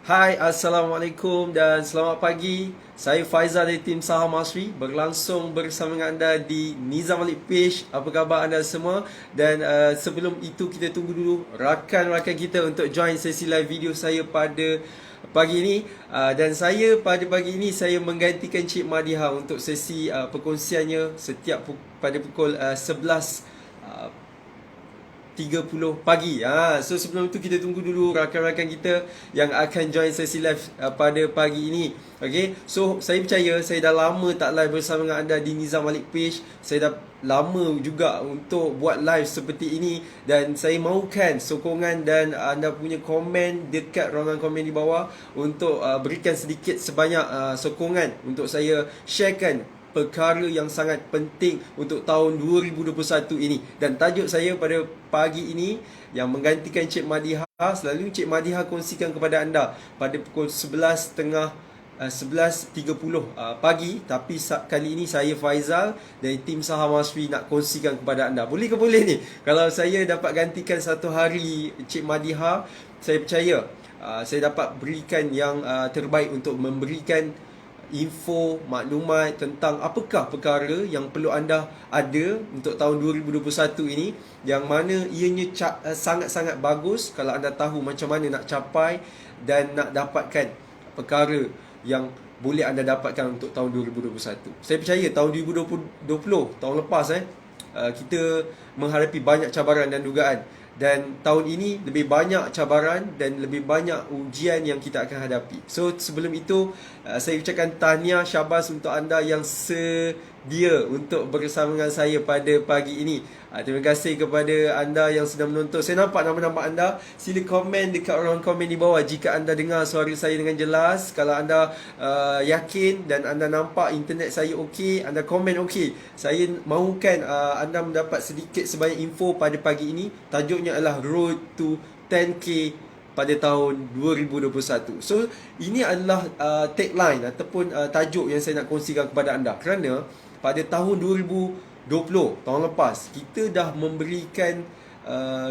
Hai, Assalamualaikum dan selamat pagi. Saya Faizal dari tim Saham Masri, berlangsung bersama dengan anda di Nizam Malik Page. Apa khabar anda semua? Dan sebelum itu kita tunggu dulu rakan-rakan kita untuk join sesi live video saya pada pagi ini. Dan saya pada pagi ini saya menggantikan Cik Madiha untuk sesi perkongsiannya setiap pada pukul 11 30 pagi. So sebelum itu kita tunggu dulu rakan-rakan kita yang akan join sesi live pada pagi ini. Okay, so saya percaya saya dah lama tak live bersama dengan anda di Nizam Malik Page. Saya dah lama juga untuk buat live seperti ini, dan saya mahukan sokongan dan anda punya komen dekat ruangan komen di bawah untuk berikan sedikit sebanyak sokongan untuk saya sharekan perkara yang sangat penting untuk tahun 2021 ini. Dan tajuk saya pada pagi ini yang menggantikan Cik Madiha, selalu Cik Madiha kongsikan kepada anda pada pukul 11.30 pagi. Tapi kali ini saya Faizal dari tim Saham Masri nak kongsikan kepada anda. Boleh ke boleh ni? Kalau saya dapat gantikan satu hari Cik Madiha, saya percaya saya dapat berikan yang terbaik untuk memberikan info, maklumat tentang apakah perkara yang perlu anda ada untuk tahun 2021 ini, yang mana ianya sangat-sangat bagus kalau anda tahu macam mana nak capai dan nak dapatkan perkara yang boleh anda dapatkan untuk tahun 2021. Saya percaya tahun 2020, tahun lepas kita menghadapi banyak cabaran dan dugaan, dan tahun ini lebih banyak cabaran dan lebih banyak ujian yang kita akan hadapi. So sebelum itu saya ucapkan tahniah syabas untuk anda yang sedia untuk bersama dengan saya pada pagi ini. Terima kasih kepada anda yang sedang menonton. Saya nampak nama-nama anda. Sila komen dekat ruang komen di bawah jika anda dengar suara saya dengan jelas. Kalau anda yakin dan anda nampak internet saya okey, anda komen okey. Saya mahukan anda mendapat sedikit sebanyak info pada pagi ini. Tajuknya adalah Road to 10K pada tahun 2021. So ini adalah tagline ataupun tajuk yang saya nak kongsikan kepada anda, kerana pada tahun 2020, tahun lepas, kita dah memberikan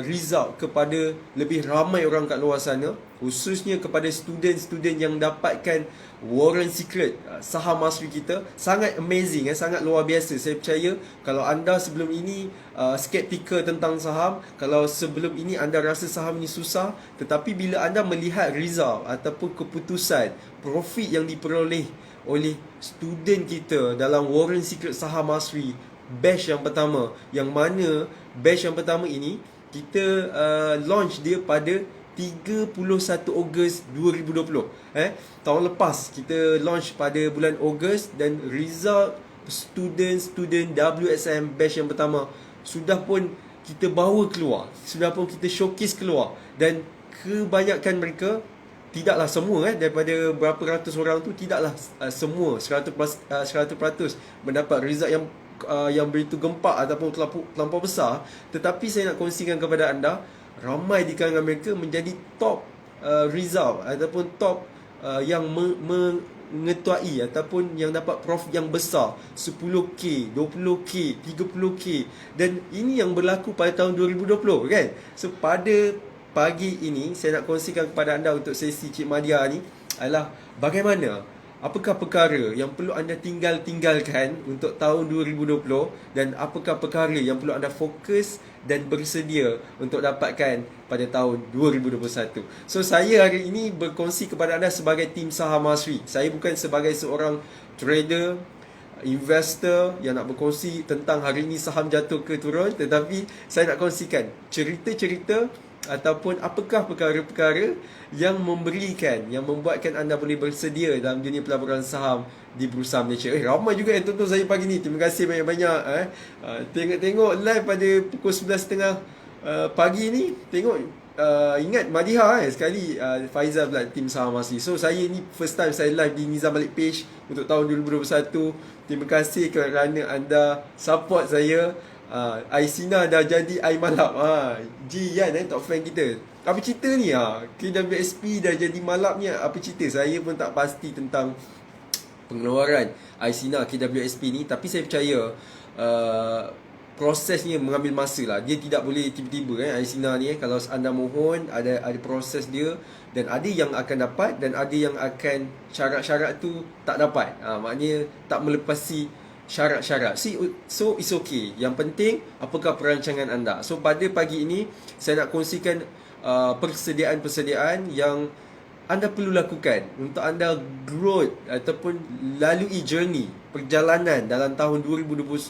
result kepada lebih ramai orang kat luar sana, khususnya kepada student-student yang dapatkan Warren Secret saham Masri kita. Sangat amazing, sangat luar biasa. Saya percaya kalau anda sebelum ini skeptikal tentang saham, kalau sebelum ini anda rasa saham ini susah, tetapi bila anda melihat result ataupun keputusan profit yang diperoleh oleh student kita dalam Warren Secret saham Masri batch yang pertama, yang mana batch yang pertama ini kita launch dia pada 31 Ogos 2020. Tahun lepas kita launch pada bulan Ogos, dan result student WSM batch yang pertama sudah pun kita bawa keluar, sudah pun kita showcase keluar, dan kebanyakan mereka, tidaklah semua daripada berapa ratus orang tu, tidaklah semua 100% mendapat result yang begitu gempak ataupun terlampau besar. Tetapi saya nak kongsikan kepada anda, ramai di kalangan mereka menjadi top result ataupun top yang mengetuai ataupun yang dapat profit yang besar, 10K, 20K, 30K. Dan ini yang berlaku pada tahun 2020 kan. So pada pagi ini saya nak kongsikan kepada anda untuk sesi Cik Madia ni adalah bagaimana, apakah perkara yang perlu anda tinggalkan untuk tahun 2020, dan apakah perkara yang perlu anda fokus dan bersedia untuk dapatkan pada tahun 2021. So saya hari ini berkongsi kepada anda sebagai tim Saham Masri. Saya bukan sebagai seorang trader, investor yang nak berkongsi tentang hari ini saham jatuh ke turun, tetapi saya nak kongsikan cerita-cerita ataupun apakah perkara-perkara yang membuatkan anda boleh bersedia dalam dunia pelaburan saham di Bursa Malaysia. Ramai juga yang tonton saya pagi ni. Terima kasih banyak-banyak. Tengok live pada pukul 11.30 pagi ni. Tengok, ingat Madiha sekali, Faizal pula tim Saham Masri. So saya ni first time saya live di Nizam Malik Page untuk tahun 2021. Terima kasih kerana anda support saya. Aisina dah jadi Ai Malap. Jian top fan kita. Apa cerita ni? KWSP dah jadi malap ni. Apa cerita? Saya pun tak pasti tentang pengeluaran Aisina KWSP ni, tapi saya percaya prosesnya mengambil masa lah. Dia tidak boleh tiba-tiba iSINA ni kalau anda mohon ada proses dia, dan ada yang akan dapat dan ada yang akan syarat-syarat tu tak dapat. Maknanya tak melepasi syarat-syarat. So it's okay. Yang penting apakah perancangan anda. So pada pagi ini saya nak kongsikan persediaan-persediaan yang anda perlu lakukan untuk anda growth ataupun lalui journey perjalanan dalam tahun 2021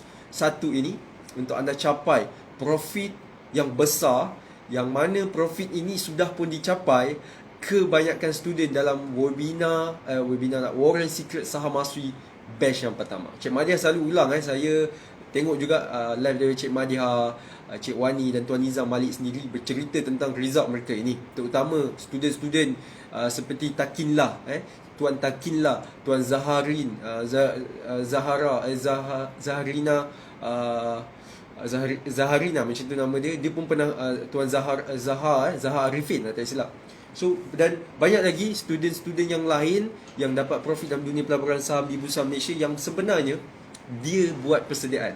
ini, untuk anda capai profit yang besar, yang mana profit ini sudah pun dicapai kebanyakan student dalam webinar Warren Secret Saham Mastery batch yang pertama. Cik Madihah selalu ulang saya tengok juga live dari Cik Madihah, Cik Wani dan Tuan Nizam Malik sendiri bercerita tentang result mereka ini, terutama student-student seperti Takinlah, Tuan Takinlah, Tuan Zaharin, Zaharina, Zaharina macam tu nama dia. Dia pun pernah Tuan Zahar Arifin tak silap. So, dan banyak lagi student-student yang lain yang dapat profit dalam dunia pelaburan saham di Bursa Malaysia yang sebenarnya dia buat persediaan.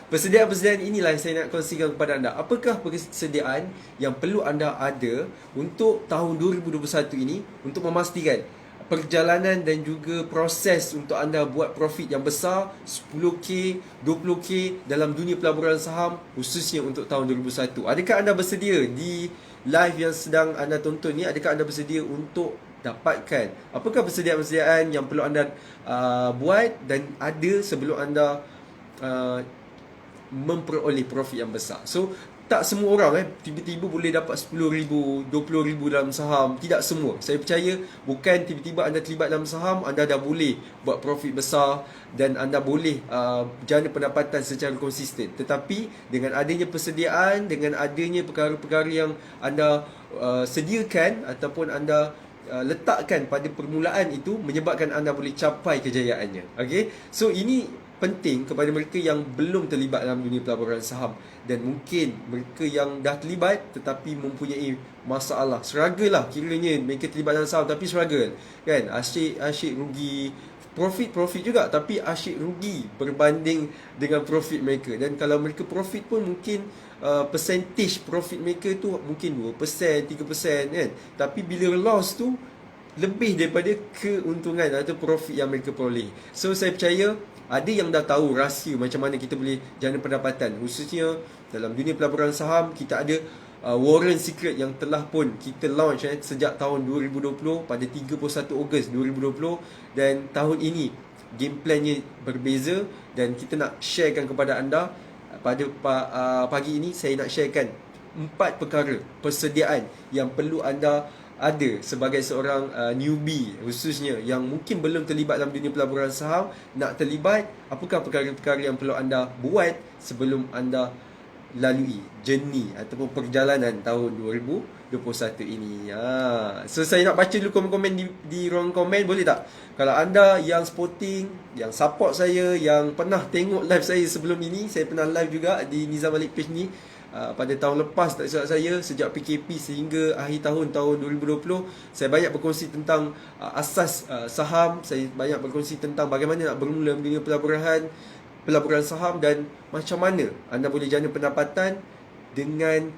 Persediaan-persediaan inilah yang saya nak kongsikan kepada anda. Apakah persediaan yang perlu anda ada untuk tahun 2021 ini untuk memastikan perjalanan dan juga proses untuk anda buat profit yang besar 10k, 20k dalam dunia pelaburan saham, khususnya untuk tahun 2021. Adakah anda bersedia di live yang sedang anda tonton ni? Adakah anda bersedia untuk dapatkan apakah persediaan-persediaan yang perlu anda buat dan ada sebelum anda memperoleh profit yang besar? So tak semua orang tiba-tiba boleh dapat 10,000, 20,000 dalam saham. Tidak semua. Saya percaya bukan tiba-tiba anda terlibat dalam saham anda dah boleh buat profit besar dan anda boleh jana pendapatan secara konsisten. Tetapi dengan adanya persediaan, dengan adanya perkara-perkara yang anda sediakan ataupun anda letakkan pada permulaan, itu menyebabkan anda boleh capai kejayaannya. Okay? So ini penting kepada mereka yang belum terlibat dalam dunia pelaburan saham, dan mungkin mereka yang dah terlibat tetapi mempunyai masalah, struggle lah kiranya mereka terlibat dalam saham tapi struggle kan, asyik rugi, profit juga tapi asyik rugi berbanding dengan profit mereka. Dan kalau mereka profit pun mungkin percentage profit mereka tu mungkin 2%, 3% kan, tapi bila loss tu lebih daripada keuntungan atau profit yang mereka peroleh. So saya percaya ada yang dah tahu rahsia macam mana kita boleh jana pendapatan, khususnya dalam dunia pelaburan saham. Kita ada Warren Secret yang telah pun kita launch sejak tahun 2020 pada 31 Ogos 2020, dan tahun ini game plannya berbeza dan kita nak sharekan kepada anda. Pada pagi ini saya nak sharekan 4 perkara persediaan yang perlu anda ada sebagai seorang newbie, khususnya yang mungkin belum terlibat dalam dunia pelaburan saham, nak terlibat. Apakah perkara-perkara yang perlu anda buat sebelum anda lalui journey ataupun perjalanan tahun 2021 ini. So saya nak baca dulu komen-komen di ruang komen, boleh tak? Kalau anda yang supporting, yang support saya, yang pernah tengok live saya sebelum ini, saya pernah live juga di Nizam Malik page ni pada tahun lepas, tak silap saya, sejak PKP sehingga akhir tahun 2020, saya banyak berkongsi tentang asas saham. Saya banyak berkongsi tentang bagaimana nak bermula dalam dunia pelaburan saham dan macam mana anda boleh jana pendapatan dengan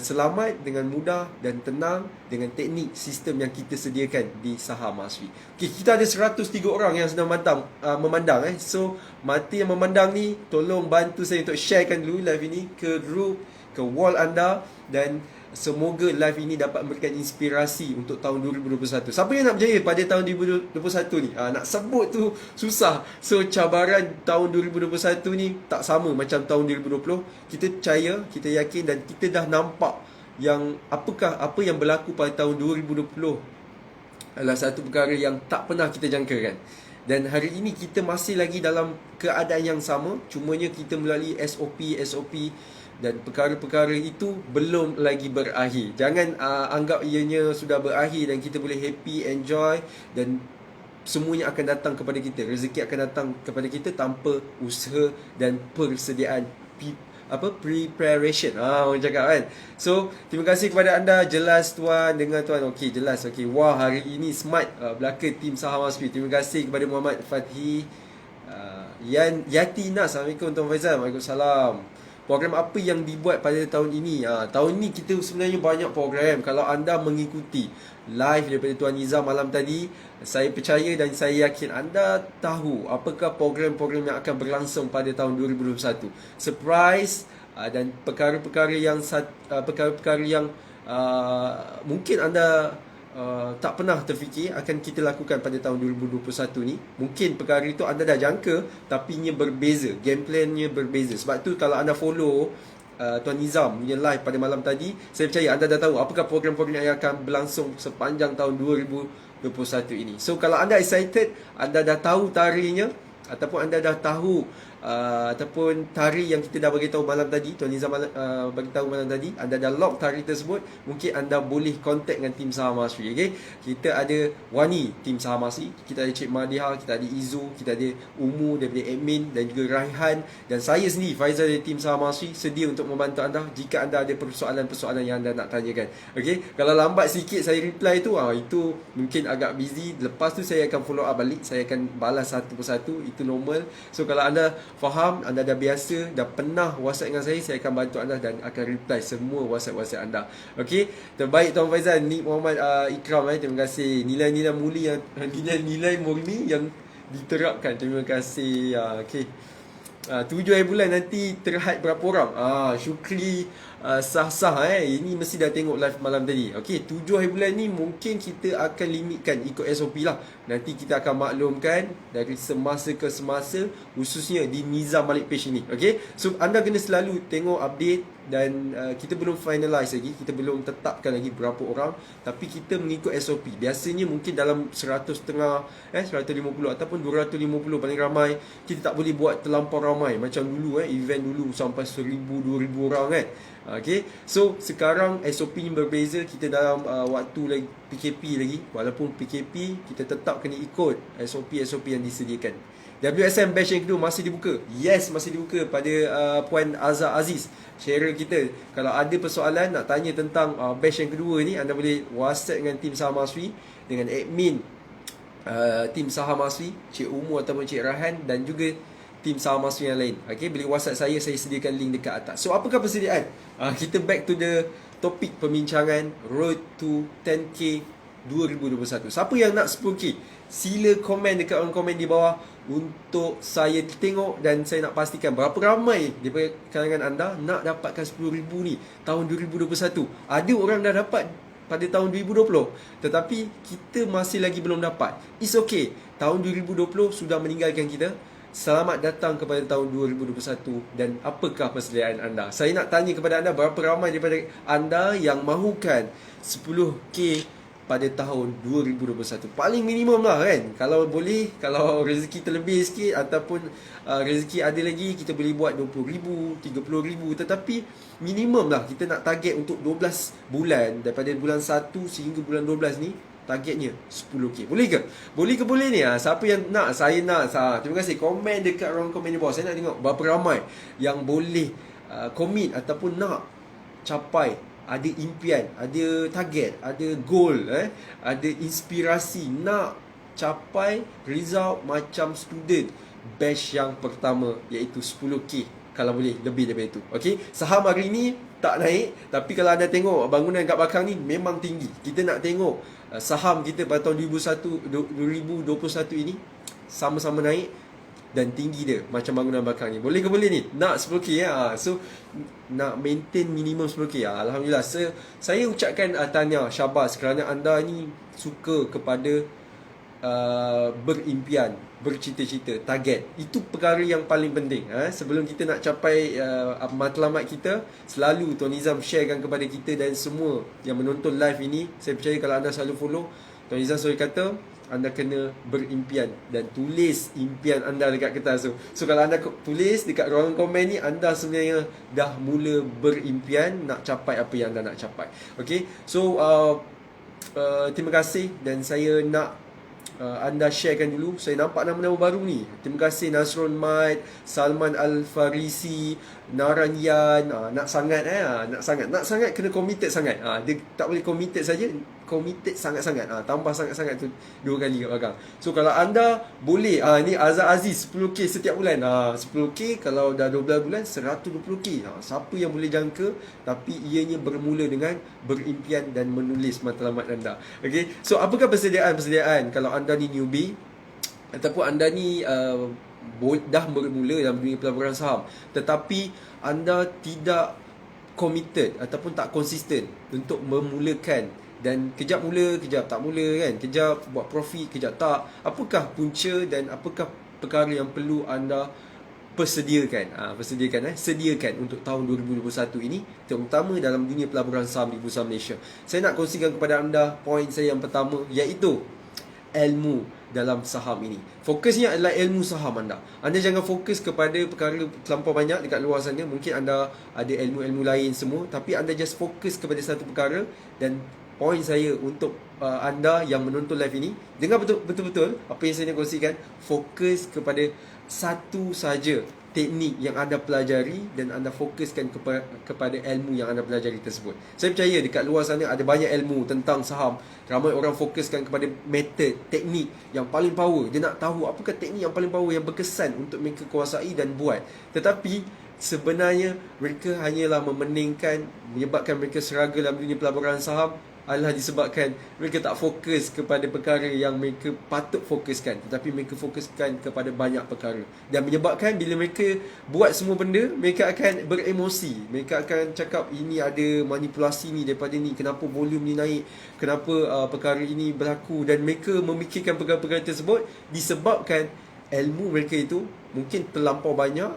selamat, dengan mudah dan tenang dengan teknik sistem yang kita sediakan di Saham Mastery. Okay, kita ada 103 orang yang sedang memandang. So mata yang memandang ni, tolong bantu saya untuk sharekan dulu live ini ke group, ke wall anda, dan semoga live ini dapat memberikan inspirasi untuk tahun 2021. Siapa yang nak berjaya pada tahun 2021 ni? Nak sebut tu susah. So cabaran tahun 2021 ni tak sama macam tahun 2020. Kita percaya, kita yakin dan kita dah nampak yang apa yang berlaku pada tahun 2020 adalah satu perkara yang tak pernah kita jangkakan. Dan hari ini kita masih lagi dalam keadaan yang sama, cumanya kita melalui SOP dan perkara-perkara itu belum lagi berakhir. Jangan anggap ianya sudah berakhir dan kita boleh happy, enjoy dan semuanya akan datang kepada kita. Rezeki akan datang kepada kita tanpa usaha dan persediaan preparation. Orang cakap kan. So, terima kasih kepada anda. Jelas tuan dengan tuan. Okey, jelas. Okey. Wah, hari ini smart belaka tim Saham Mastery. Terima kasih kepada Muhammad Fathi Yati Nas, Assalamualaikum Tuan Faizal. Waalaikumsalam. Program apa yang dibuat pada tahun ini? Tahun ini kita sebenarnya banyak program. Kalau anda mengikuti live daripada Tuan Nizam malam tadi, saya percaya dan saya yakin anda tahu apakah program-program yang akan berlangsung pada tahun 2021. Surprise dan perkara-perkara yang mungkin anda tak pernah terfikir akan kita lakukan pada tahun 2021 ni. Mungkin perkara itu anda dah jangka, tapi ianya berbeza, game plannya berbeza. Sebab tu kalau anda follow Tuan Nizam punya live pada malam tadi, saya percaya anda dah tahu apakah program-program yang akan berlangsung sepanjang tahun 2021 ini. So kalau anda excited, anda dah tahu tarikhnya, ataupun anda dah tahu ataupun tarikh yang kita dah bagi tahu malam tadi, Tuan Nizam bagi tahu malam tadi, anda dah lock tarikh tersebut, mungkin anda boleh contact dengan tim Saham Asri. Okay? Kita ada Wani, tim Saham Asri, kita ada Cik Madiha, kita ada Izu, kita ada Umu daripada admin, dan juga Raihan, dan saya sendiri Faizal dari tim Saham Asri sedia untuk membantu anda jika anda ada persoalan-persoalan yang anda nak tanyakan. Okay? Kalau lambat sikit saya reply tu, itu mungkin agak busy. Lepas tu saya akan follow up balik, saya akan balas satu persatu, itu normal. So kalau anda faham, anda dah biasa, dah pernah WhatsApp dengan saya akan bantu anda dan akan reply semua WhatsApp anda. Okey, terbaik Tuan Faizal. Nik Muhammad Ikram, terima kasih. Nilai-nilai murni yang nilai-nilai murni yang diterapkan. Terima kasih. Okey. 7 hari bulan nanti terhad berapa orang? Syukri sah-sah ini mesti dah tengok live malam tadi. Okey, 7 hari bulan ni mungkin kita akan limitkan ikut SOP lah. Nanti kita akan maklumkan dari semasa ke semasa, khususnya di Nizam Malik Page ini. Okey, so anda kena selalu tengok update. Dan kita belum finalize lagi, kita belum tetapkan lagi berapa orang, tapi kita mengikut SOP. Biasanya mungkin dalam 100 setengah, 150 ataupun 250 paling ramai. Kita tak boleh buat terlampau ramai macam dulu, event dulu sampai 1000-2000 orang kan. Okay, so sekarang SOP ni berbeza. Kita dalam waktu lagi PKP lagi. Walaupun PKP, kita tetap kena ikut SOP yang disediakan. WSM batch yang kedua masih dibuka. Yes, masih dibuka pada Puan Azhar Aziz, sharer kita. Kalau ada persoalan nak tanya tentang batch yang kedua ni, anda boleh WhatsApp dengan tim Saham Asri, dengan admin tim Saham Asri, Cik Umu ataupun Cik Rahan, dan juga tim Saham Asri yang lain. Okay, boleh WhatsApp saya sediakan link dekat atas. So apakah persediaan? Kita back to the topik perbincangan Road to 10K 2021. Siapa yang nak 10K? Sila komen dekat komen di bawah untuk saya tengok dan saya nak pastikan berapa ramai daripada kalangan anda nak dapatkan 10,000 ni tahun 2021. Ada orang dah dapat pada tahun 2020, tetapi kita masih lagi belum dapat. It's okay. Tahun 2020 sudah meninggalkan kita. Selamat datang kepada tahun 2021 dan apakah persediaan anda? Saya nak tanya kepada anda, berapa ramai daripada anda yang mahukan 10K pada tahun 2021. Paling minimum lah kan. Kalau boleh, kalau rezeki terlebih sikit ataupun rezeki ada lagi, kita boleh buat 20,000, 30,000. Tetapi minimum lah kita nak target untuk 12 bulan. Daripada bulan 1 sehingga bulan 12 ni, targetnya 10K. Boleh ke? Boleh ke boleh ni? Siapa yang nak? Saya nak. Terima kasih. Komen dekat ruang komen di bawah. Saya nak tengok berapa ramai yang boleh commit ataupun nak capai. Ada impian, ada target, ada goal, ada inspirasi nak capai result macam student batch yang pertama, iaitu 10K. Kalau boleh lebih daripada itu. Okey, saham hari ni tak naik, tapi kalau anda tengok bangunan kat belakang ni memang tinggi. Kita nak tengok saham kita pada tahun 2021 ini sama-sama naik dan tinggi dia macam bangunan belakang ni. Boleh ke boleh ni? Nak 10K ya. So nak maintain minimum 10K. Alhamdulillah. Saya ucapkan tahniah, syabas kerana anda ni suka kepada berimpian, bercita-cita, target. Itu perkara yang paling penting. Sebelum kita nak capai matlamat kita, selalu Tuan Nizam sharekan kepada kita dan semua yang menonton live ini. Saya percaya kalau anda selalu follow, Tuan Nizam selalu kata anda kena berimpian dan tulis impian anda dekat kertas tu. So kalau anda tulis dekat ruangan komen ni, anda sebenarnya dah mula berimpian nak capai apa yang anda nak capai. Okay, so terima kasih. Dan saya nak anda sharekan dulu. Saya nampak nama-nama baru ni. Terima kasih Nasrul Maid, Salman Al-Farisi, Naranian, nak sangat nak sangat kena committed sangat. Dia tak boleh committed saja, committed sangat-sangat. Tambah sangat-sangat tu 2 kali kat belakang. So kalau anda boleh, ni Azhar Aziz 10k setiap bulan. 10k kalau dah 12 bulan 120k. Siapa yang boleh jangka, tapi ianya bermula dengan berimpian dan menulis matlamat anda. Okay, so apakah persediaan kalau anda ni newbie ataupun anda ni dah bermula dalam dunia pelaburan saham, tetapi anda tidak committed ataupun tak konsisten untuk memulakan, dan kejap mula, kejap tak mula kan, kejap buat profit, kejap tak. Apakah punca dan apakah perkara yang perlu anda sediakan untuk tahun 2021 ini, terutama dalam dunia pelaburan saham di Bursa Malaysia. Saya nak kongsikan kepada anda poin saya yang pertama, iaitu ilmu dalam saham ini. Fokusnya adalah ilmu saham anda. Anda jangan fokus kepada perkara terlampau banyak dekat luar sana. Mungkin anda ada ilmu-ilmu lain semua, tapi anda just fokus kepada satu perkara. Dan poin saya untuk anda yang menonton live ini, dengar betul-betul apa yang saya nak kongsikan. Fokus kepada satu saja teknik yang anda pelajari, dan anda fokuskan kepada ilmu yang anda pelajari tersebut. Saya percaya dekat luar sana ada banyak ilmu tentang saham. Ramai orang fokuskan kepada metod, teknik yang paling power. Dia nak tahu apakah teknik yang paling power, yang berkesan untuk mereka kuasai dan buat. Tetapi sebenarnya mereka hanyalah menyebabkan mereka struggle dalam dunia pelaburan saham adalah disebabkan mereka tak fokus kepada perkara yang mereka patut fokuskan, tetapi mereka fokuskan kepada banyak perkara, dan menyebabkan bila mereka buat semua benda, mereka akan beremosi. Mereka akan cakap ini ada manipulasi ni daripada ni, kenapa volume ni naik, kenapa perkara ini berlaku, dan mereka memikirkan perkara-perkara tersebut disebabkan ilmu mereka itu mungkin terlampau banyak.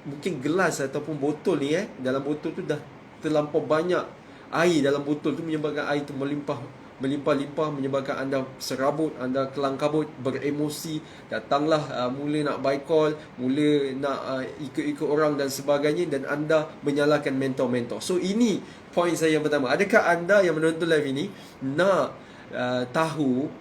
Mungkin gelas ataupun botol ni dalam botol tu dah terlampau banyak air dalam botol tu, menyebabkan air tu melimpah-limpah, menyebabkan anda serabut, anda kelang kabut, beremosi, datanglah mula nak buy call, mula nak ikut-ikut orang dan sebagainya, dan anda menyalahkan mentor-mentor. So ini poin saya yang pertama. Adakah anda yang menonton live ini nak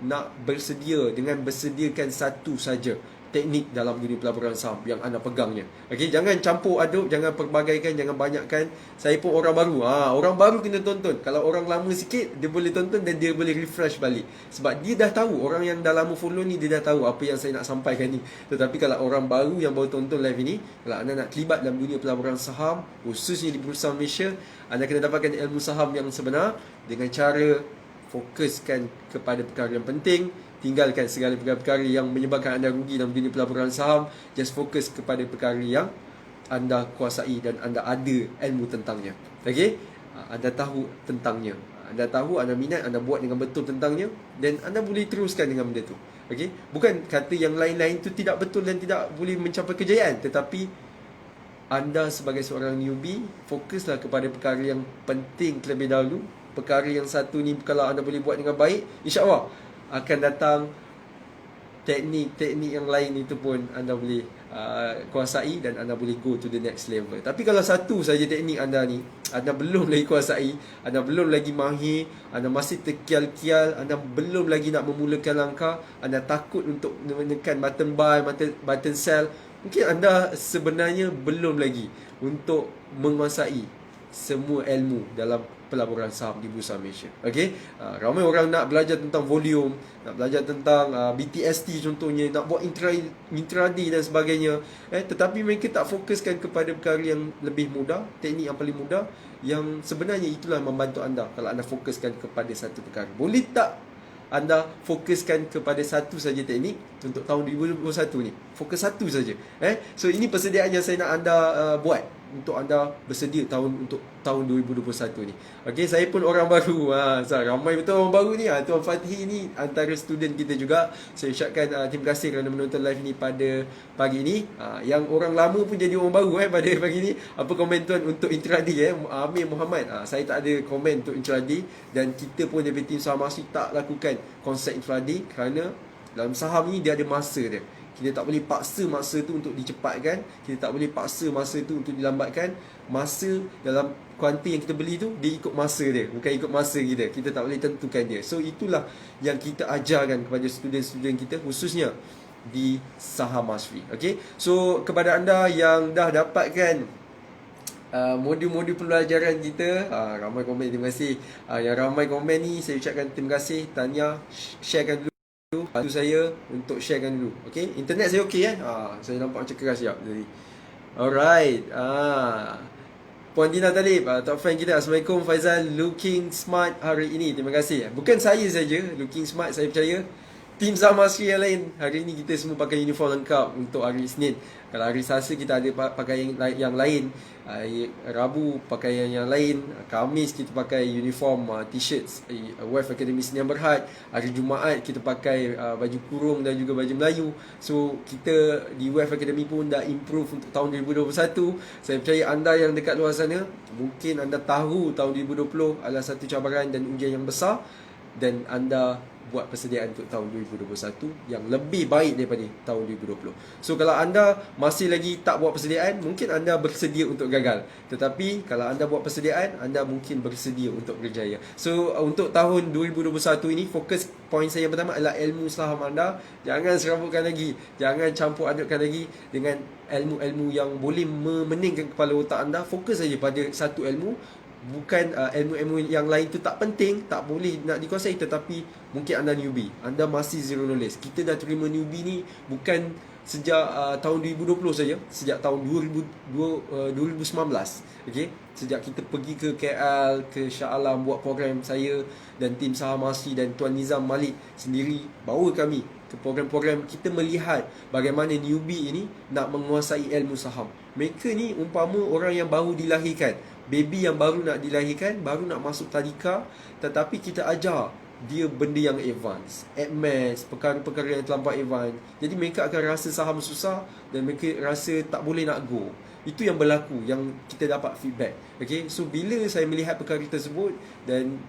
nak bersediakan satu saja teknik dalam dunia pelaburan saham yang anda pegangnya? Okey, jangan campur aduk, jangan perbagaikan, jangan banyakkan. Saya pun orang baru. Orang baru kena tonton. Kalau orang lama sikit, dia boleh tonton dan dia boleh refresh balik. Sebab dia dah tahu, orang yang dah lama follow ni, dia dah tahu apa yang saya nak sampaikan ni. Tetapi kalau orang baru yang baru tonton live ini, kalau anda nak terlibat dalam dunia pelaburan saham, khususnya di Bursa Malaysia, anda kena dapatkan ilmu saham yang sebenar dengan cara fokuskan kepada perkara yang penting. Tinggalkan segala perkara-perkara yang menyebabkan anda rugi dalam dunia pelaburan saham. Just fokus kepada perkara yang anda kuasai dan anda ada ilmu tentangnya. Okey? Anda tahu tentangnya. Anda tahu, anda minat, anda buat dengan betul tentangnya, dan anda boleh teruskan dengan benda tu. Okey? Bukan kata yang lain-lain tu tidak betul dan tidak boleh mencapai kejayaan, tetapi anda sebagai seorang newbie, fokuslah kepada perkara yang penting terlebih dahulu. Perkara yang satu ni kalau anda boleh buat dengan baik, insya-Allah akan datang teknik-teknik yang lain itu pun anda boleh kuasai, dan anda boleh go to the next level. Tapi kalau satu saja teknik anda ni, anda belum lagi kuasai, anda belum lagi mahir, anda masih terkial-kial, anda belum lagi nak memulakan langkah, anda takut untuk menekan button buy, button sell, mungkin anda sebenarnya belum lagi untuk menguasai semua ilmu dalam pelaburan saham di Bursa Malaysia. Okey, ramai orang nak belajar tentang volume, nak belajar tentang BTST contohnya, nak buat intraday dan sebagainya, tetapi mereka tak fokuskan kepada perkara yang lebih mudah, teknik yang paling mudah, yang sebenarnya itulah membantu anda kalau anda fokuskan kepada satu perkara. Boleh tak anda fokuskan kepada satu saja teknik untuk tahun 2021 ni? Fokus satu saja. So ini persediaan yang saya nak anda buat untuk anda bersedia untuk tahun 2021 ni. Okey, saya pun orang baru. Ramai betul orang baru ni. Tuan Fathi ni antara student kita juga. Saya ucapkan terima kasih kerana menonton live ni pada pagi ni. Yang orang lama pun jadi orang baru pada pagi ni. Apa komen tuan untuk intraday Amir Muhammad? Saya tak ada komen untuk intraday, dan kita pun dari tim saham asli tak lakukan konsep intraday kerana dalam saham ni dia ada masa dia. Kita tak boleh paksa masa tu untuk dicepatkan. Kita tak boleh paksa masa tu untuk dilambatkan. Masa dalam kuanti yang kita beli tu, dia ikut masa dia, bukan ikut masa kita. Kita tak boleh tentukan dia. So itulah yang kita ajarkan kepada student-student kita, khususnya di Saham Mashri. Okay? So kepada anda yang dah dapatkan modul-modul pembelajaran kita. Ramai komen, terima kasih. Yang ramai komen ni saya ucapkan terima kasih. Tanya, sharekan dulu. Bantu saya untuk sharekan dulu. Okay, internet saya okey saya nampak macam keras sekejap tadi. Alright. Puan Dina Talib, top fan kita. Assalamualaikum Faizal, looking smart hari ini. Terima kasih. Bukan saya saja looking smart, saya percaya tim Sama Sri yang lain. Hari ini kita semua pakai uniform lengkap untuk hari Isnin. Kalau hari Selasa kita ada pakai yang lain. Rabu pakai yang lain. Khamis kita pakai uniform t-shirts WAF Akademi Sdn Bhd. Hari Jumaat kita pakai baju kurung dan juga baju Melayu. So kita di WAF Akademi pun dah improve untuk tahun 2021. Saya percaya anda yang dekat luar sana, mungkin anda tahu tahun 2020 adalah satu cabaran dan ujian yang besar, dan anda buat persediaan untuk tahun 2021 yang lebih baik daripada tahun 2020. So kalau anda masih lagi tak buat persediaan, mungkin anda bersedia untuk gagal. Tetapi kalau anda buat persediaan, anda mungkin bersedia untuk berjaya. So untuk tahun 2021 ini, fokus poin saya yang pertama adalah ilmu saham anda. Jangan serabutkan lagi, jangan campur adukkan lagi dengan ilmu-ilmu yang boleh memeningkan kepala otak anda. Fokus saja pada satu ilmu. Bukan ilmu-ilmu yang lain tu tak penting, tak boleh nak dikuasai, tetapi mungkin anda newbie, anda masih zero knowledge. Kita dah terima newbie ni bukan sejak tahun 2020 saja, sejak tahun 2019. Okay? Sejak kita pergi ke KL, ke Shah Alam buat program, saya dan tim Saham Asri dan Tuan Nizam Malik sendiri bawa kami ke program-program. Kita melihat bagaimana newbie ini nak menguasai ilmu saham. Mereka ni umpama orang yang baru dilahirkan, baby yang baru nak dilahirkan, baru nak masuk tadika, tetapi kita ajar dia benda yang advance, advanced, perkara-perkara yang terlampau advance. Jadi mereka akan rasa saham susah dan mereka rasa tak boleh nak go. Itu yang berlaku, yang kita dapat feedback. Okay? So bila saya melihat perkara tersebut, dan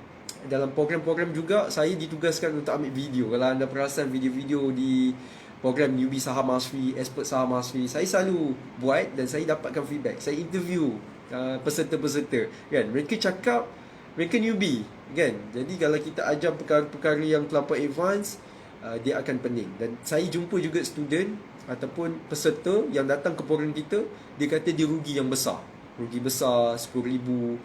dalam program-program juga saya ditugaskan untuk ambil video. Kalau anda perasan video-video di program Newbie Saham Asri, Expert Saham Asri, saya selalu buat dan saya dapatkan feedback. Saya interview peserta-peserta, kan? Mereka cakap mereka newbie, kan? Jadi kalau kita ajar perkara-perkara yang terlampau advance, dia akan pening. Dan saya jumpa juga student ataupun peserta yang datang ke program kita, dia kata dia rugi yang besar. Rugi besar, 10,000,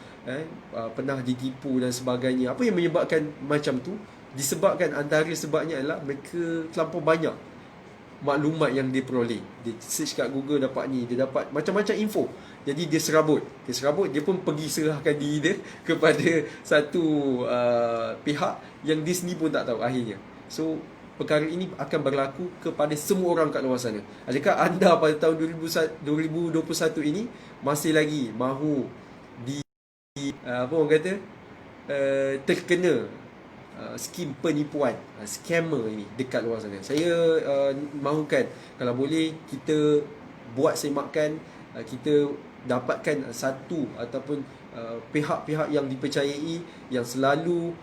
pernah ditipu dan sebagainya. Apa yang menyebabkan macam tu? Disebabkan antara sebabnya adalah mereka terlampau banyak maklumat yang dia peroleh. Dia search kat Google, dapat ni, dia dapat macam-macam info. Jadi dia serabut, dia pun pergi serahkan diri dia kepada satu pihak yang dia sendiri pun tak tahu akhirnya. So perkara ini akan berlaku kepada semua orang kat luar sana. Adakah anda pada tahun 2021 ini masih lagi mahu apa orang kata, terkena skim penipuan, scammer ini dekat luar sana? Saya mahukan kalau boleh kita buat semakan, kita dapatkan satu ataupun pihak-pihak yang dipercayai, yang selalu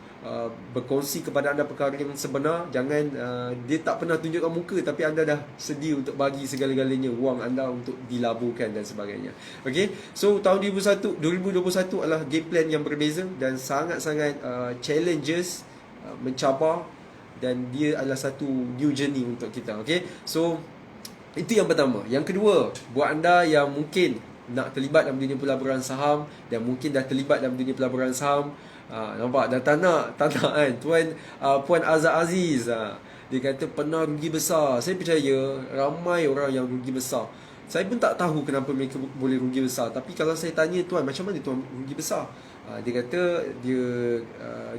berkongsi kepada anda perkara yang sebenar. Jangan dia tak pernah tunjukkan muka, tapi anda dah sedia untuk bagi segala-galanya wang anda untuk dilaburkan dan sebagainya. Okay, so tahun 2021 adalah game plan yang berbeza dan sangat-sangat challenges, mencabar, dan dia adalah satu new journey untuk kita. Okay, so itu yang pertama. Yang kedua, buat anda yang mungkin nak terlibat dalam dunia pelaburan saham dan mungkin dah terlibat dalam dunia pelaburan saham, nampak dah tak nak kan. Puan Azhar Aziz, dia kata pernah rugi besar. Saya percaya ramai orang yang rugi besar. Saya pun tak tahu kenapa mereka boleh rugi besar. Tapi kalau saya tanya tuan, macam mana tuan rugi besar? Dia kata dia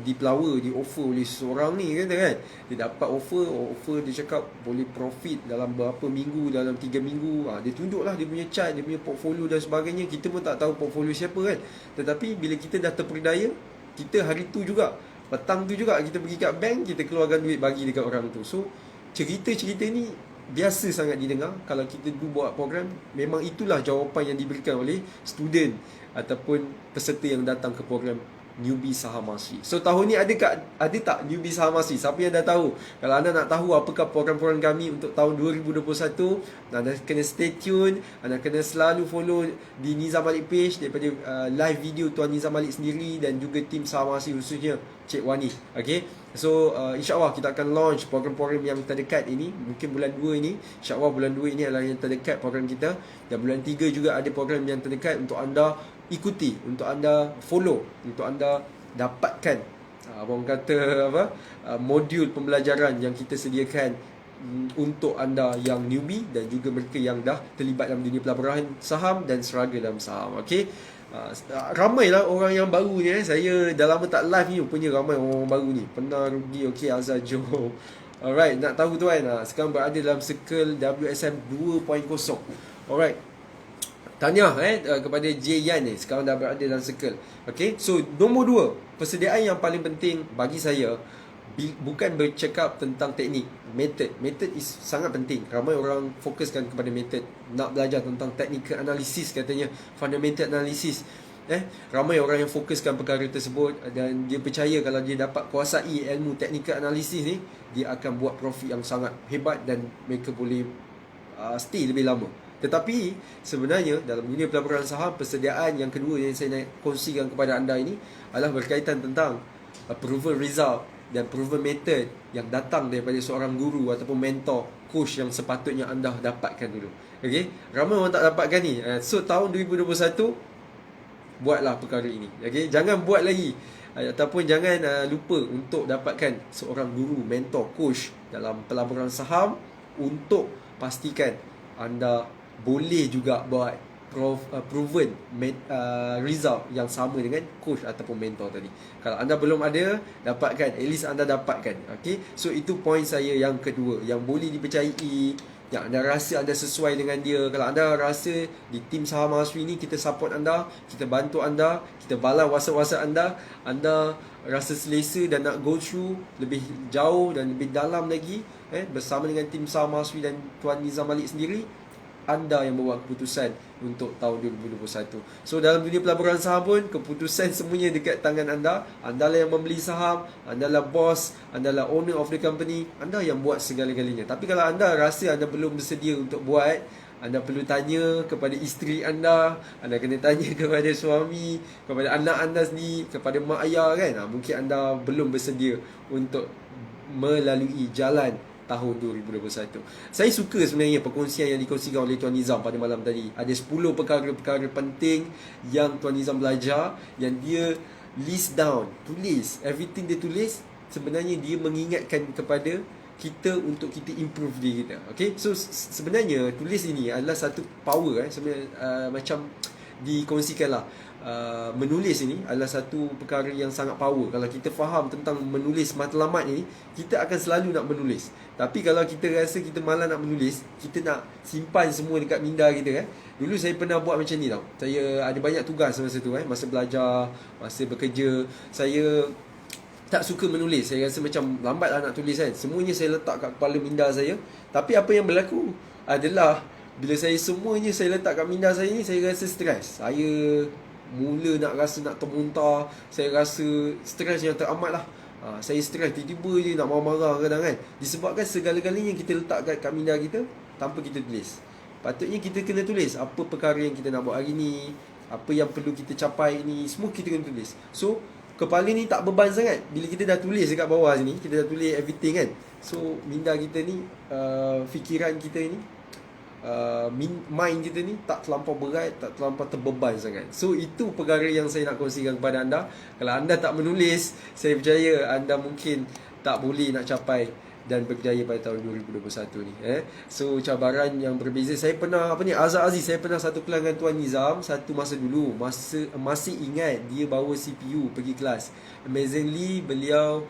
dipelawa, di offer oleh seorang ni, kata kan. Dia dapat offer dia cakap boleh profit dalam berapa minggu, dalam 3 minggu. Dia tunjuklah dia punya chart, dia punya portfolio dan sebagainya. Kita pun tak tahu portfolio siapa kan. Tetapi bila kita dah terperdaya, kita hari tu juga, petang tu juga kita pergi kat bank, kita keluarkan duit bagi dekat orang tu. So cerita-cerita ni biasa sangat didengar. Kalau kita buat program, memang itulah jawapan yang diberikan oleh student ataupun peserta yang datang ke program Newbie Saham Asri. So tahun ni ada tak Newbie Saham Asri? Siapa yang dah tahu? Kalau anda nak tahu apakah program-program kami untuk tahun 2021, anda kena stay tune. Anda kena selalu follow di Nizam Malik page, daripada live video Tuan Nizam Malik sendiri dan juga tim Saham Asri, khususnya Cik Wani. Okay, so insyaAllah kita akan launch program-program yang terdekat ini. Mungkin bulan 2 ini, insyaAllah bulan 2 ini adalah yang terdekat program kita. Dan bulan 3 juga ada program yang terdekat untuk anda ikuti, untuk anda follow, untuk anda dapatkan abang kata apa, modul pembelajaran yang kita sediakan untuk anda yang newbie dan juga mereka yang dah terlibat dalam dunia pelaburan saham dan struggle dalam saham. Okey. Ramailah orang yang baru ni. Saya dah lama tak live ni, rupanya ramai orang baru ni. Pernah rugi. Okey, Azhar jom. Alright, nak tahu tuan, sekarang berada dalam circle WSM 2.0. Alright. Tanya kepada J Yan ni, sekarang dah berada dalam circle. Okay, so nombor 2, persediaan yang paling penting bagi saya bukan bercakap tentang teknik, method is sangat penting. Ramai orang fokuskan kepada method, nak belajar tentang technical analysis katanya, fundamental analysis. Ramai orang yang fokuskan perkara tersebut dan dia percaya kalau dia dapat kuasai ilmu technical analysis ni, dia akan buat profit yang sangat hebat dan mereka boleh stay lebih lama. Tetapi sebenarnya dalam dunia pelaburan saham, persediaan yang kedua yang saya nak kongsikan kepada anda ini adalah berkaitan tentang proven result dan proven method yang datang daripada seorang guru ataupun mentor, coach yang sepatutnya anda dapatkan dulu. Okay? Ramai orang tak dapatkan ni. So tahun 2021, buatlah perkara ini. Okay? Jangan buat lagi, ataupun jangan lupa untuk dapatkan seorang guru, mentor, coach dalam pelaburan saham untuk pastikan anda boleh juga buat proven result yang sama dengan coach ataupun mentor tadi. Kalau anda belum ada, dapatkan, at least anda dapatkan. Okay? So itu point saya yang kedua, yang boleh dipercayai, yang anda rasa anda sesuai dengan dia. Kalau anda rasa di tim Saham Mahasiswa ni kita support anda, kita bantu anda, kita balas WhatsApp anda, anda rasa selesa dan nak go through lebih jauh dan lebih dalam lagi bersama dengan tim Saham Mahasiswa dan Tuan Nizam Malik sendiri, anda yang membuat keputusan untuk tahun 2021. So dalam dunia pelaburan saham pun, keputusan semuanya dekat tangan anda. Anda lah yang membeli saham, anda lah bos, anda lah owner of the company, anda yang buat segala-galanya. Tapi kalau anda rasa anda belum bersedia untuk buat, anda perlu tanya kepada isteri anda kena tanya kepada suami, kepada anak anda sendiri, kepada mak ayah kan. Mungkin anda belum bersedia untuk melalui jalan tahun 2021. Saya suka sebenarnya perkongsian yang dikongsikan oleh Tuan Nizam pada malam tadi. Ada 10 perkara-perkara penting yang Tuan Nizam belajar, yang dia list down, tulis. Everything dia tulis, sebenarnya dia mengingatkan kepada kita untuk kita improve diri kita. Okay? So sebenarnya tulis ini adalah satu power sebenarnya, macam dikongsikan lah. Menulis ini adalah satu perkara yang sangat power. Kalau kita faham tentang menulis matlamat ini, kita akan selalu nak menulis. Tapi kalau kita rasa kita malas nak menulis, kita nak simpan semua dekat minda kita Dulu saya pernah buat macam ni tau. Saya ada banyak tugas masa tu masa belajar, masa bekerja, saya tak suka menulis. Saya rasa macam lambat lah nak tulis Semuanya saya letak kat kepala minda saya. Tapi apa yang berlaku adalah bila semuanya saya letak kat minda saya ni, saya rasa stres. Saya mula nak rasa nak termuntah. Saya rasa stres yang teramat lah. Saya stres, tiba-tiba je nak marah-marah kadang disebabkan segala-galanya yang kita letak kat minda kita tanpa kita tulis. Patutnya kita kena tulis apa perkara yang kita nak buat hari ni, apa yang perlu kita capai ni, semua kita kena tulis. So kepala ni tak beban sangat. Bila kita dah tulis dekat bawah sini, kita dah tulis everything So minda kita ni, fikiran kita ni, mind kita ni tak terlampau berat, tak terlampau terbeban sangat. So itu perkara yang saya nak kongsikan kepada anda. Kalau anda tak menulis, saya percaya anda mungkin tak boleh nak capai dan berjaya pada tahun 2021 ni So cabaran yang berbeza. Saya pernah Azhar Aziz, saya pernah satu kelas dengan Tuan Nizam satu masa dulu. Masih ingat dia bawa CPU pergi kelas. Amazingly beliau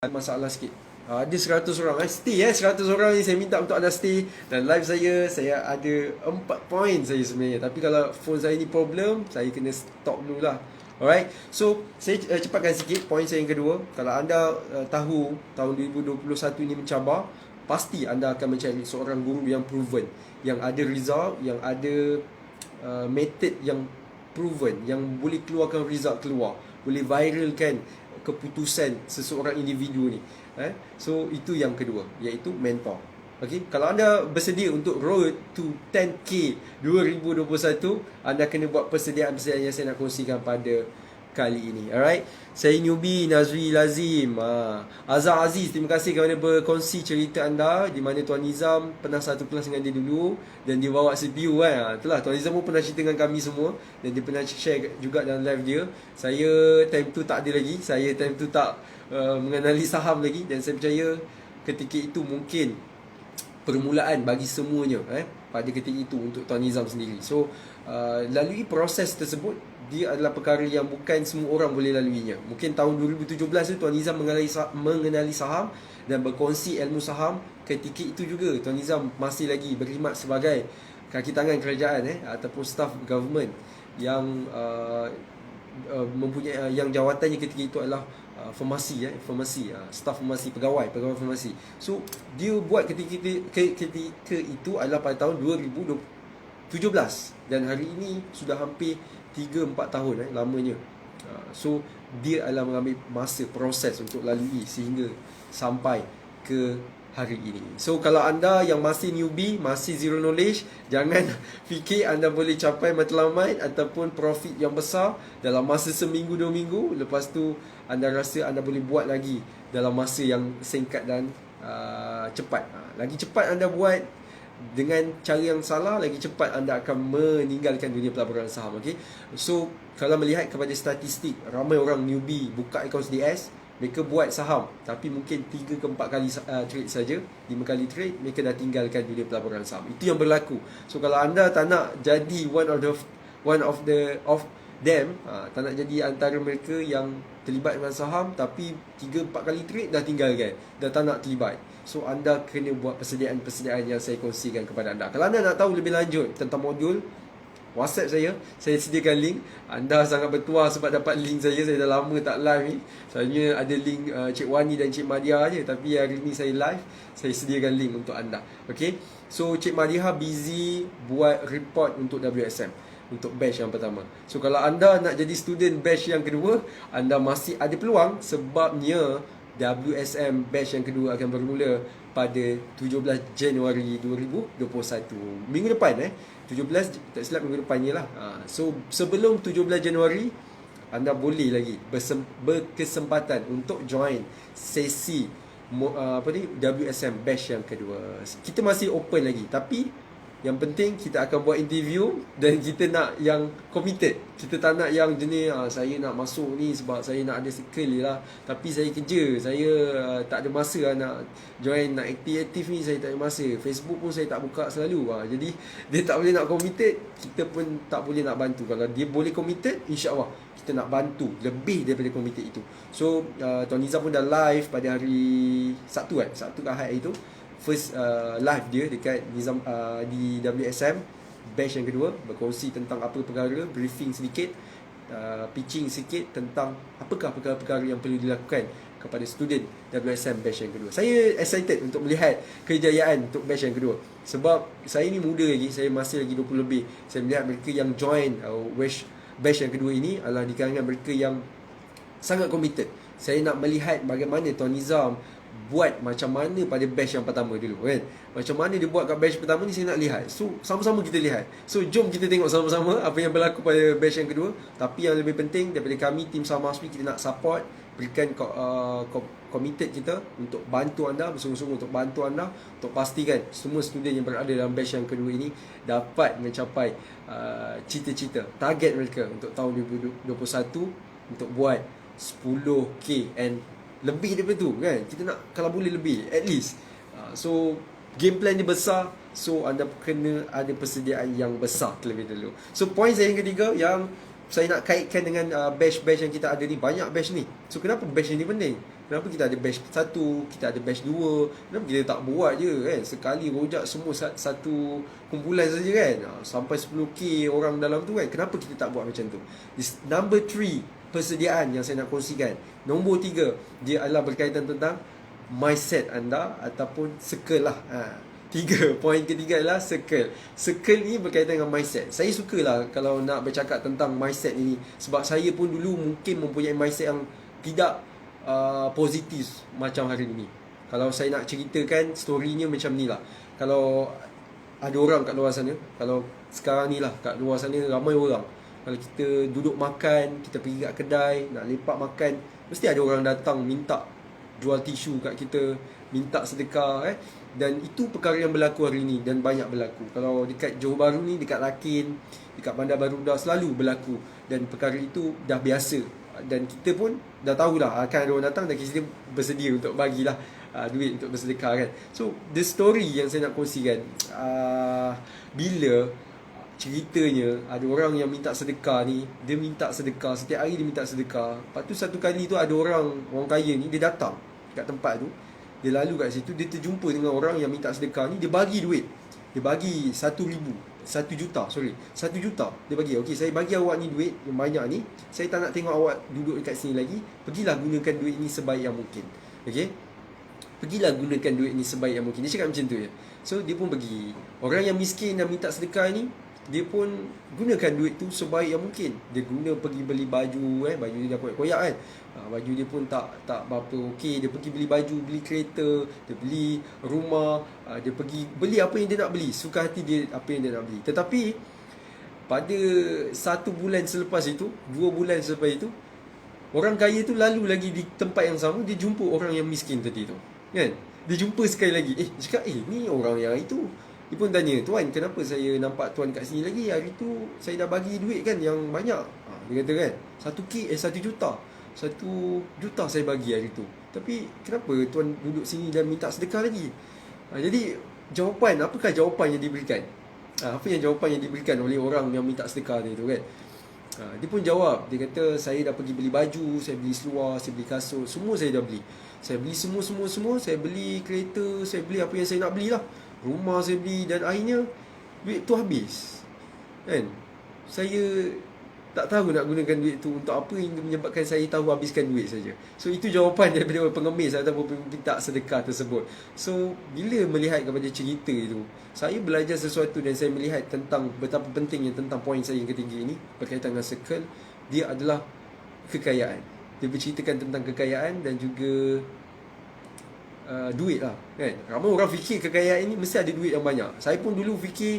masalah sikit. Ada 100 orang stay 100 orang ni saya minta untuk anda stay. Dan live saya ada 4 point saya sebenarnya. Tapi kalau phone saya ni problem, saya kena stop dulu lah. Alright, so saya cepatkan sikit point saya yang kedua. Kalau anda tahu tahun 2021 ni mencabar, pasti anda akan mencari seorang guru yang proven, yang ada result, yang ada method yang proven, yang boleh keluarkan result keluar, boleh viralkan keputusan seseorang individu ni. So itu yang kedua, iaitu mentor. Okay? Kalau anda bersedia untuk road to 10K 2021, anda kena buat persediaan yang saya nak kongsikan pada kali ini. Alright, saya newbie Nazri Lazim. Azhar Aziz, terima kasih kerana berkongsi cerita anda di mana Tuan Nizam pernah satu kelas dengan dia dulu dan dia bawa CPU kan. Itulah Tuan Nizam pun pernah cerita dengan kami semua dan dia pernah share juga dalam live dia. Saya time tu tak ada lagi, saya time tu tak mengenali saham lagi, dan saya percaya ketika itu mungkin permulaan bagi semuanya pada ketika itu untuk Tuan Nizam sendiri. So lalui proses tersebut, dia adalah perkara yang bukan semua orang boleh laluinya. Mungkin tahun 2017 tu Tuan Nizam mengenali saham dan berkongsi ilmu saham. Ketika itu juga Tuan Nizam masih lagi berkhidmat sebagai kaki tangan kerajaan ataupun staff government yang mempunyai yang jawatannya ketika itu adalah farmasi, staf farmasi, pegawai farmasi. So dia buat ketika itu adalah pada tahun 2017 dan hari ini sudah hampir 3-4 tahun lamanya. So dia adalah mengambil masa proses untuk lalui sehingga sampai ke hari ini. So kalau anda yang masih newbie, masih zero knowledge, jangan fikir anda boleh capai matlamat ataupun profit yang besar dalam masa seminggu 2 minggu. Lepas tu anda rasa anda boleh buat lagi dalam masa yang singkat dan cepat. Lagi cepat anda buat dengan cara yang salah, lagi cepat anda akan meninggalkan dunia pelaburan saham. Okay? So kalau melihat kepada statistik, ramai orang newbie buka akaun SDS, mereka buat saham tapi mungkin 3 ke 4 kali trade saja, 5 kali trade mereka dah tinggalkan dunia pelaburan saham. Itu yang berlaku. So kalau anda tak nak jadi one of them, tak nak jadi antara mereka yang terlibat dengan saham tapi 3-4 kali trade dah tinggalkan, dah tak nak terlibat. So anda kena buat persediaan yang saya kongsikan kepada anda. Kalau anda nak tahu lebih lanjut tentang modul, WhatsApp saya sediakan link. Anda sangat bertuah sebab dapat link saya dah lama tak live ni. Sebenarnya ada link Cik Wani dan Cik Madia je, tapi hari ni saya live, saya sediakan link untuk anda. Okay, so Cik Madia busy buat report untuk WSM, untuk batch yang pertama. So kalau anda nak jadi student batch yang kedua, anda masih ada peluang sebabnya WSM batch yang kedua akan bermula pada 17 Januari 2021. Minggu depan 17, tak silap minggu depannya lah. So sebelum 17 Januari anda boleh lagi berkesempatan untuk join sesi WSM batch yang kedua. Kita masih open lagi, tapi yang penting kita akan buat interview dan kita nak yang committed. Kita tak nak yang jenis saya nak masuk ni sebab saya nak ada skill lah, tapi saya kerja, saya tak ada masa nak join, nak aktif ni saya tak ada masa. Facebook pun saya tak buka selalu. Jadi dia tak boleh nak committed, kita pun tak boleh nak bantu. Kalau dia boleh committed, insya-Allah kita nak bantu lebih daripada committed itu. So Tuan Nizam pun dah live pada hari Sabtu Sabtu ke Ahad itu. First live dia dekat Nizam di WSM batch yang kedua, berkongsi tentang apa perkara, briefing sedikit, pitching sikit tentang apakah perkara-perkara yang perlu dilakukan kepada student WSM batch yang kedua. Saya excited untuk melihat kejayaan untuk batch yang kedua sebab saya ni muda lagi, saya masih lagi 20 lebih. Saya melihat mereka yang join batch yang kedua ini adalah di kalangan mereka yang sangat committed. Saya nak melihat bagaimana Tuan Nizam buat macam mana pada batch yang pertama dulu kan. Macam mana dia buat kat batch pertama ni saya nak lihat. So sama-sama kita lihat. So jom kita tengok sama-sama apa yang berlaku pada batch yang kedua. Tapi yang lebih penting daripada kami tim Saham Masfi, kita nak support, berikan committed kita untuk bantu anda, bersungguh-sungguh untuk bantu anda, untuk pastikan semua student yang berada dalam batch yang kedua ini dapat mencapai cita-cita, target mereka untuk tahun 2021 untuk buat 10K and lebih daripada tu kan. Kita nak kalau boleh lebih at least. So game plan ni besar, so anda kena ada persediaan yang besar terlebih dahulu. So point saya yang ketiga yang saya nak kaitkan dengan batch-batch yang kita ada ni, banyak batch ni. So kenapa batch ni penting? Kenapa kita ada batch 1, kita ada batch 2? Kenapa kita tak buat je kan, sekali rojak semua satu kumpulan saja kan, sampai 10K orang dalam tu kan. Kenapa kita tak buat macam tu? This number 3 persediaan yang saya nak kongsikan. Nombor 3, dia adalah berkaitan tentang mindset anda ataupun circle lah. 3, poin ketiga adalah circle. Circle ni berkaitan dengan mindset. Saya sukalah kalau nak bercakap tentang mindset ini sebab saya pun dulu mungkin mempunyai mindset yang tidak positif macam hari ini. Kalau saya nak ceritakan storynya macam ni lah. Kalau ada orang kat luar sana, kalau sekarang ni lah kat luar sana ramai orang Kalau kita duduk makan, kita pergi kat kedai nak lepak makan, mesti ada orang datang minta jual tisu kat kita, minta sedekah Dan itu perkara yang berlaku hari ni dan banyak berlaku. Kalau dekat Johor Bahru ni, dekat Lakin, dekat Bandar Baru dah selalu berlaku, dan perkara itu dah biasa. Dan kita pun dah tahulah akan ada orang datang dan kita bersedia untuk bagilah duit untuk bersedekah kan. So the story yang saya nak kongsikan, bila ceritanya ada orang yang minta sedekah ni, dia minta sedekah, setiap hari dia minta sedekah. Lepas tu satu kali tu ada orang kaya ni, dia datang kat tempat tu, dia lalu kat situ, dia terjumpa dengan orang yang minta sedekah ni, dia bagi duit. Dia bagi 1 juta dia bagi. Okey, saya bagi awak ni duit yang banyak ni, saya tak nak tengok awak duduk dekat sini lagi, pergilah gunakan duit ni sebaik yang mungkin. Okey, pergilah gunakan duit ni sebaik yang mungkin. Dia cakap macam tu je. So dia pun pergi. Orang yang miskin dan minta sedekah ni, dia pun gunakan duit tu sebaik yang mungkin. Dia guna pergi beli baju, baju dia dah koyak-koyak kan. Baju dia pun tak berapa okey. Dia pergi beli baju, beli kereta, dia beli rumah, dia pergi beli apa yang dia nak beli, suka hati dia apa yang dia nak beli. Tetapi pada 1 bulan selepas itu, 2 bulan selepas itu, orang kaya tu lalu lagi di tempat yang sama, dia jumpa orang yang miskin tadi tu, kan? Dia jumpa sekali lagi. Dia cakap, ni orang yang itu. Dia pun tanya, tuan, kenapa saya nampak tuan kat sini lagi? Hari tu saya dah bagi duit kan yang banyak. Dia kata kan, 1 juta. 1 juta saya bagi hari tu. Tapi kenapa tuan duduk sini dan minta sedekah lagi? Jadi apakah jawapan yang diberikan? Apa yang jawapan yang diberikan oleh orang yang minta sedekah ni tu kan? Dia pun jawab, dia kata, saya dah pergi beli baju, saya beli seluar, saya beli kasut, semua saya dah beli. Saya beli semua, saya beli kereta, saya beli apa yang saya nak belilah. Rumah saya beli, dan akhirnya duit tu habis. Kan? Saya tak tahu nak gunakan duit tu untuk apa yang menyebabkan saya tahu habiskan duit saja. So itu jawapan daripada pengemis atau peminta sedekah tersebut. So bila melihat kepada cerita itu, saya belajar sesuatu dan saya melihat tentang betapa pentingnya tentang poin saya yang ketiga ini berkaitan dengan circle. Dia adalah kekayaan. Dia berceritakan tentang kekayaan dan juga duit lah kan. Ramai orang fikir kekayaan ini mesti ada duit yang banyak. Saya pun dulu fikir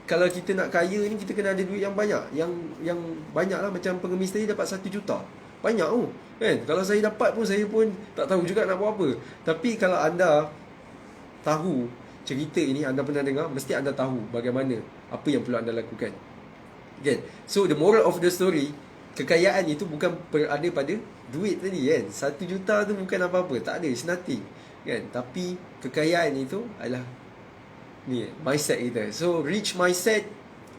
kalau kita nak kaya ni, kita kena ada duit yang banyak. Yang banyak lah, macam pengemis tadi dapat 1 juta. Banyak kan. Kalau saya dapat pun, saya pun tak tahu juga nak buat apa. Tapi kalau anda tahu cerita ini, anda pernah dengar, mesti anda tahu bagaimana, apa yang perlu anda lakukan kan. So the moral of the story, kekayaan itu bukan berada pada duit tadi kan. 1 juta tu bukan apa-apa, tak ada, it's nothing kan. Tapi kekayaan itu adalah ni mindset kita. So rich mindset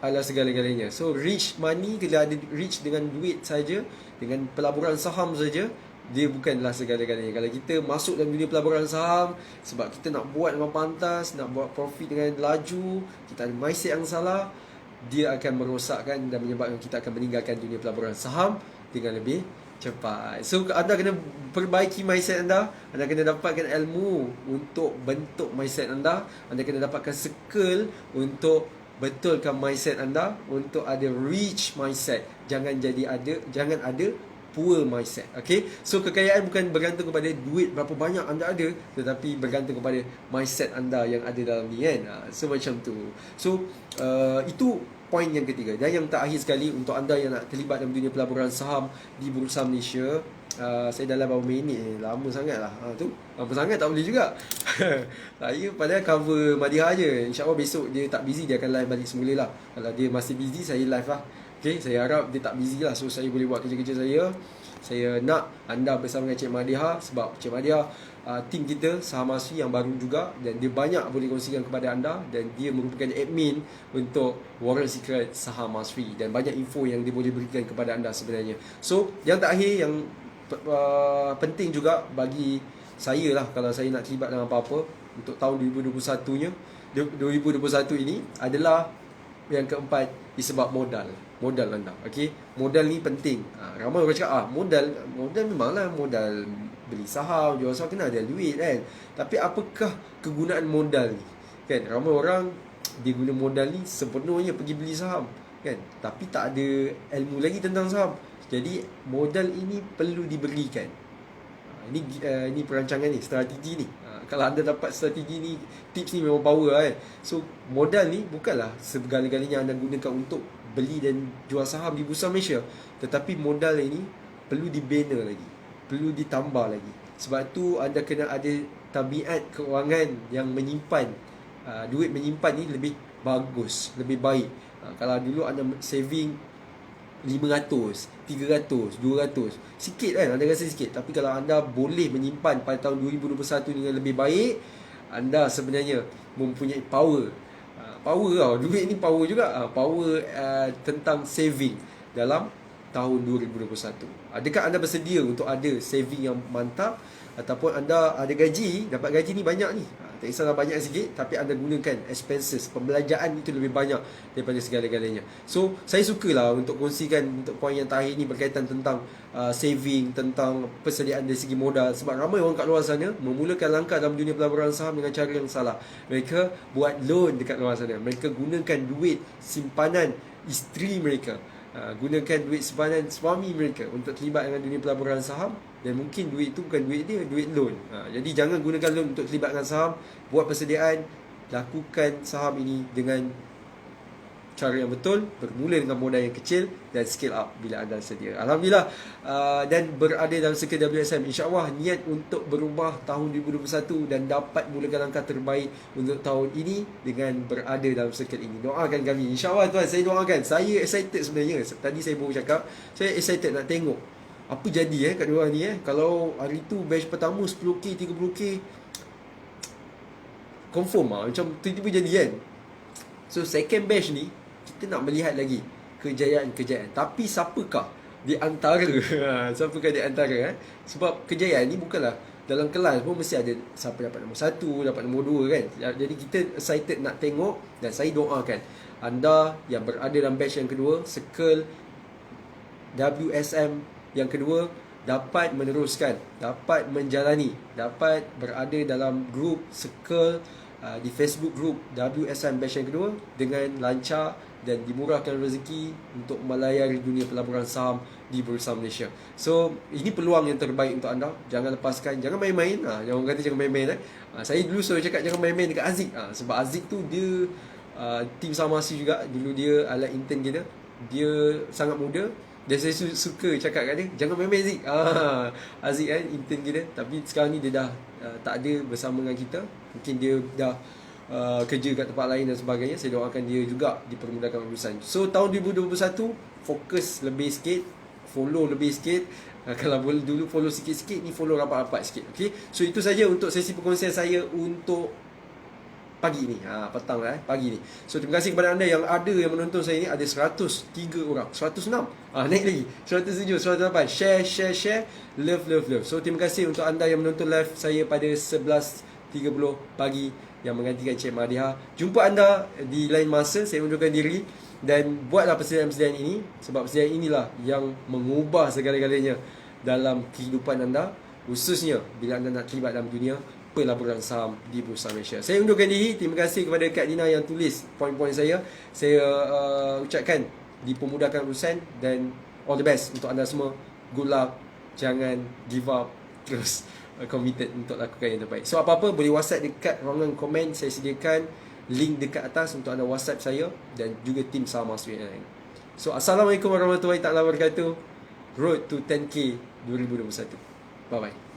adalah segala-galanya. So rich money, kalau ada rich dengan duit saja, dengan pelaburan saham saja, dia bukanlah segala-galanya. Kalau kita masuk dalam dunia pelaburan saham sebab kita nak buat dengan pantas, nak buat profit dengan laju, kita ada mindset yang salah, dia akan merosakkan dan menyebabkan kita akan meninggalkan dunia pelaburan saham dengan lebih cepat. So anda kena perbaiki mindset anda. Anda kena dapatkan ilmu untuk bentuk mindset anda. Anda kena dapatkan circle untuk betulkan mindset anda, untuk ada rich mindset. Jangan ada poor mindset. Okay. So kekayaan bukan bergantung kepada duit berapa banyak anda ada, tetapi bergantung kepada mindset anda yang ada dalam ni kan. So macam tu. So itu poin yang ketiga. Dan yang terakhir sekali, untuk anda yang nak terlibat dalam dunia pelaburan saham di Bursa Malaysia, saya dalam beberapa minit, lama sangat lah. Lama sangat tak boleh juga. Saya padahal cover Madiha je. InsyaAllah besok dia tak busy, dia akan live balik semula lah. Kalau dia masih busy, saya live lah. Okay, saya harap dia tak busy lah, so saya boleh buat kerja-kerja saya. Saya nak anda bersama dengan Cik Madiha, sebab Cik Madiha tim kita Saham Asri yang baru juga, dan dia banyak boleh kongsikan kepada anda, dan dia merupakan admin untuk Warren Secret Saham Asri, dan banyak info yang dia boleh berikan kepada anda sebenarnya. So yang terakhir yang penting juga bagi saya lah, kalau saya nak terlibat dalam apa-apa untuk tahun 2021 ini adalah yang keempat, disebab modal anda. Okey, modal ni penting. Ramai orang cakap modal memanglah modal beli saham, jual saham kena ada duit kan. Tapi apakah kegunaan modal ni? Kan, ramai orang dia guna modal ni sepenuhnya pergi beli saham kan, tapi tak ada ilmu lagi tentang saham. Jadi modal ini perlu diberikan. Ini perancangan ni, strategi ni. Kalau anda dapat strategi ni, tips ni memang power kan. So modal ni bukanlah segala-galanya anda gunakan untuk beli dan jual saham di Bursa Malaysia. Tetapi modal ini perlu dibina lagi, perlu ditambah lagi. Sebab tu anda kena ada tabiat kewangan yang menyimpan. Duit menyimpan ni lebih bagus, lebih baik. Kalau dulu anda saving 500, 300, 200, sikit kan, anda rasa sikit. Tapi kalau anda boleh menyimpan pada tahun 2021 dengan lebih baik, anda sebenarnya mempunyai power. Power tau, duit ni power juga. Power tentang saving dalam tahun 2021. Adakah anda bersedia untuk ada saving yang mantap? Ataupun anda ada gaji, dapat gaji ni banyak ni, tak kisahlah banyak sikit, tapi anda gunakan expenses, pembelanjaan itu lebih banyak daripada segala-galanya. So, saya sukalah untuk kongsikan untuk poin yang terakhir ni berkaitan tentang saving, tentang persediaan dari segi modal. Sebab ramai orang kat luar sana memulakan langkah dalam dunia pelaburan saham dengan cara yang salah. Mereka buat loan dekat luar sana, mereka gunakan duit simpanan isteri mereka, gunakan duit simpanan suami mereka untuk terlibat dengan dunia pelaburan saham. Dan mungkin duit itu bukan duit dia, duit loan. Jadi jangan gunakan loan untuk terlibat dengan saham. Buat persediaan, lakukan saham ini dengan cara yang betul, bermula dengan modal yang kecil dan scale up bila anda sedia. Alhamdulillah, dan berada dalam circle WSM. InsyaAllah niat untuk berubah tahun 2021 dan dapat mulakan langkah terbaik untuk tahun ini dengan berada dalam circle ini. Doakan kami. InsyaAllah tuan, saya doakan. Saya excited sebenarnya. Tadi saya baru cakap, saya excited nak tengok apa jadi kat diorang ni. Kalau hari tu batch pertama 10k, 30k, confirm macam tiba-tiba jadi kan. So second batch ni kita nak melihat lagi kejayaan-kejayaan. Tapi siapakah di antara siapakah di antara sebab kejayaan ni bukanlah dalam kelas pun mesti ada siapa dapat nombor 1, dapat nombor 2 kan. Jadi kita excited nak tengok, dan saya doakan anda yang berada dalam batch yang kedua, circle WSM yang kedua, dapat meneruskan, dapat menjalani, dapat berada dalam grup circle di Facebook group WSM batch yang kedua dengan lancar dan dimurahkan rezeki untuk melayari dunia pelaburan saham di Bursa Malaysia. So, ini peluang yang terbaik untuk anda. Jangan lepaskan, jangan main-main. Jangan kata jangan main-main. Saya dulu selalu cakap jangan main-main dekat Aziz. Sebab Aziz tu dia tim sama Asi juga. Dulu dia adalah intern kita. Dia sangat muda. Dan saya suka cakap kat dia, jangan main-main Aziz. Aziz kan, intern kita. Tapi sekarang ni dia dah tak ada bersama dengan kita. Mungkin dia dah kerja kat tempat lain dan sebagainya. Saya doakan dia juga dipermudahkan urusan. So tahun 2021, fokus lebih sikit, follow lebih sikit. Kalau boleh dulu follow sikit-sikit, ni follow rapat-rapat sikit. Okay? So itu saja untuk sesi perkongsian saya untuk pagi ni, petang pagi ni. So terima kasih kepada anda yang menonton saya ni. Ada 103 orang, 106, naik lagi 107, 108. Share, love. So terima kasih untuk anda yang menonton live saya pada 11.30 pagi yang menggantikan Cik Madiha. Jumpa anda di lain masa. Saya undurkan diri dan buatlah persediaan-persediaan ini, sebab persediaan inilah yang mengubah segala-galanya dalam kehidupan anda, khususnya bila anda nak terlibat dalam dunia pelaburan saham di Bursa Malaysia. Saya undurkan diri. Terima kasih kepada Kak Dina yang tulis poin-poin saya. Saya ucapkan dipermudahkan urusan dan all the best untuk anda semua. Good luck. Jangan give up. Terus committed untuk lakukan yang terbaik. So apa-apa boleh WhatsApp dekat ruangan komen. Saya sediakan link dekat atas untuk anda WhatsApp saya dan juga tim Saham Masri yang lain. So Assalamualaikum warahmatullahi wabarakatuh. Road to 10K 2021. Bye-bye.